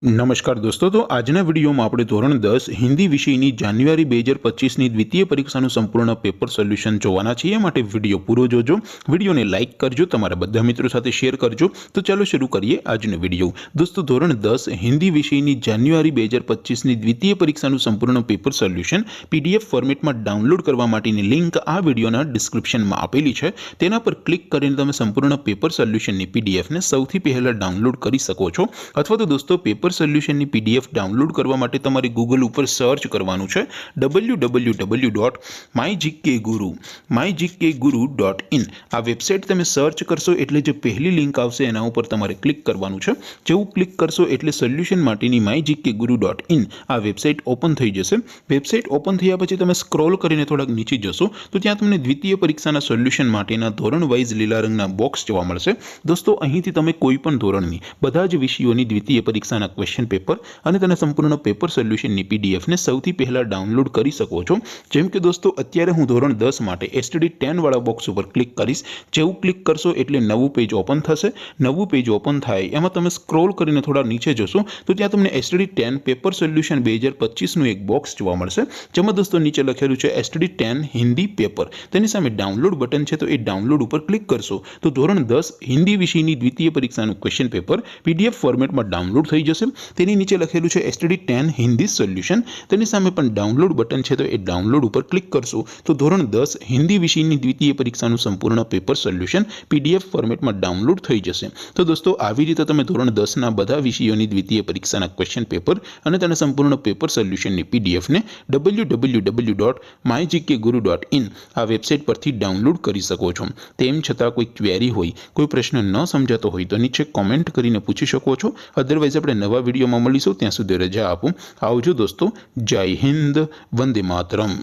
નમસ્કાર દોસ્તો, તો આજના વિડીયોમાં આપણે ધોરણ 10 હિન્દી વિષયની જાન્યુઆરી 2025ની દ્વિતીય પરીક્ષાનું સંપૂર્ણ પેપર સોલ્યુશન જોવાના છીએ। માટે વિડીયો પૂરો જોજો, વિડીયોને લાઇક કરજો, તમારા બધા મિત્રો સાથે શેર કરજો। તો ચાલો શરૂ કરીએ આજનો વિડીયો। દોસ્તો, ધોરણ 10 હિન્દી વિષયની જાન્યુઆરી 2025ની દ્વિતીય પરીક્ષાનું સંપૂર્ણ પેપર સોલ્યુશન પીડીએફ ફોર્મેટમાં ડાઉનલોડ કરવા માટેની લિંક આ વિડીયોના ડિસ્ક્રિપ્શનમાં આપેલી છે। તેના પર ક્લિક કરીને તમે સંપૂર્ણ પેપર સોલ્યુશનની પીડીએફને સૌથી પહેલાં ડાઉનલોડ કરી શકો છો। અથવા તો દોસ્તો, પેપર સોલ્યુશનની પીડીએફ ડાઉનલોડ કરવા માટે તમારે ગૂગલ ઉપર સર્ચ કરવાનું છે www.mygkguru.in। આ વેબસાઇટ તમે સર્ચ કરશો એટલે જે પહેલી લિંક આવશે એના ઉપર તમારે ક્લિક કરવાનું છે। જેવું ક્લિક કરશો એટલે સોલ્યુશન માટેની mygkguru.in આ વેબસાઇટ ઓપન થઈ જશે। વેબસાઇટ ઓપન થયા પછી તમે સ્ક્રોલ કરીને થોડાક નીચે જશો તો ત્યાં તમને દ્વિતીય પરીક્ષાના સોલ્યુશન માટેના ધોરણ વાઇઝ લીલા રંગના બોક્સ જોવા મળશે। દોસ્તો, અહીંથી તમે કોઈ પણ ધોરણની બધા જ વિષયોની દ્વિતીય પરીક્ષાના ક્વેશ્ચન પેપર અને તેના સંપૂર્ણ પેપર સોલ્યુશનની પીડીએફને સૌથી પહેલા ડાઉનલોડ કરી શકો છો। જેમ કે દોસ્તો, અત્યારે હું ધોરણ 10 માટે એસટીડી 10 વાળા બોક્સ ઉપર ક્લિક કરીશ। જેવું ક્લિક કરશો એટલે નવું પેજ ઓપન થશે। નવું પેજ ઓપન થાય એમાં તમે સ્ક્રોલ કરીને થોડા નીચે જશો તો ત્યાં તમને એસટીડી 10 પેપર સોલ્યુશન 2025નું એક બોક્સ જોવા મળશે। જેમાં દોસ્તો નીચે લખેલું છે એસટીડી 10 હિન્દી પેપર। તેની સામે ડાઉનલોડ બટન છે, તો એ ડાઉનલોડ ઉપર ક્લિક કરશો તો ધોરણ 10 હિન્દી વિષયની દ્વિતીય પરીક્ષાનું ક્વેશ્ચન પેપર પીડીએફ ફોર્મેટમાં ડાઉનલોડ થઈ જશે। તેની નીચે લખેલું છે એસટીડી 10 હિન્દી સોલ્યુશન। તેની સામે પણ ડાઉનલોડ બટન છે, તો એ ડાઉનલોડ ઉપર ક્લિક કરશો તો ધોરણ 10 હિન્દી વિષયની દ્વિતીય પરીક્ષાનું સંપૂર્ણ પેપર સોલ્યુશન પીડીએફ ફોર્મેટમાં ડાઉનલોડ થઈ જશે। તો દોસ્તો, આવી રીતે તમે ધોરણ 10ના બધા વિષયોની દ્વિતીય પરીક્ષાના ક્વેશ્ચન પેપર અને તેના સંપૂર્ણ પેપર સોલ્યુશનની પીડીએફને www.mygkguru.in આ વેબસાઇટ પરથી ડાઉનલોડ કરી શકો છો। તેમ છતાં કોઈ ક્વેરી હોય, કોઈ પ્રશ્ન ન સમજાતો હોય તો નીચે કોમેન્ટ કરીને પૂછી શકો છો। અધરવાઇઝ આપણે નવા વિડીયોમાં મળીશું, ત્યાં સુધી રજા આપો। આવજો દોસ્તો, જય હિન્દ, વંદે માતરમ।